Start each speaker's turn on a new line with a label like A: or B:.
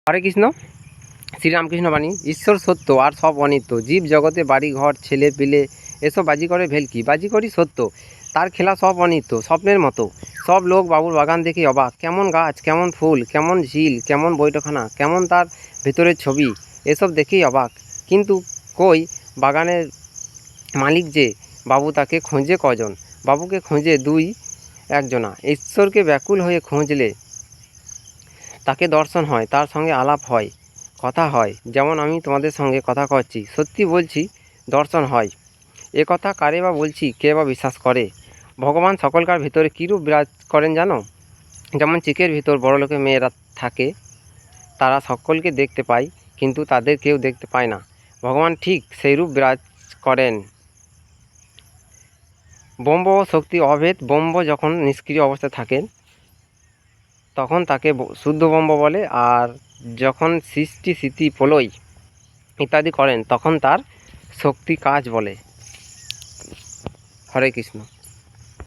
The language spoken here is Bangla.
A: হরে কৃষ্ণ। শ্রীরামকৃষ্ণ বাণী। ঈশ্বর সত্য আর সব অনিত্য। জীব জগতে বাড়ি ঘর ছেলে পিলে এসব বাজি করে ভেলকি, বাজি করি সত্য, তার খেলা সব অনিত্য স্বপ্নের মতো। সব লোক বাবুর বাগান দেখে অবাক, কেমন গাছ, কেমন ফুল, কেমন ঝিল, কেমন বৈঠকখানা, কেমন তার ভেতরের ছবি, এসব দেখেই অবাক। কিন্তু কই বাগানের মালিক যে, বাবু তাকে খোঁজে কজন? বাবুকে খোঁজে দুই একজনা। ঈশ্বরকে ব্যাকুল হয়ে খুঁজলে তাকে দর্শন হয়, তার সঙ্গে আলাপ হয়, কথা হয়, যেমন আমি তোমাদের সঙ্গে কথা করছি। সত্যি বলছি, দর্শন হয়। এ কথা কারে বা বলছি, কে বা বিশ্বাস করে? ভগবান সকলকার ভিতরে কীরূপ বিরাজ করেন জানো? যেমন চিকের ভিতর বড়লোকের মেয়েরা থাকে, তারা সকলকে দেখতে পায়, কিন্তু তাদের কেউ দেখতে পায় না। ভগবান ঠিক সেইরূপ বিরাজ করেন। ব্রহ্ম ও শক্তি অভেদ। ব্রহ্ম যখন নিষ্ক্রিয় অবস্থায় থাকেন তখন তাকে শুদ্ধ ব্রহ্ম বলে, আর যখন সৃষ্টি স্থিতি প্রলয় ইত্যাদি করেন তখন তার শক্তি কাজ বলে। হরে কৃষ্ণ।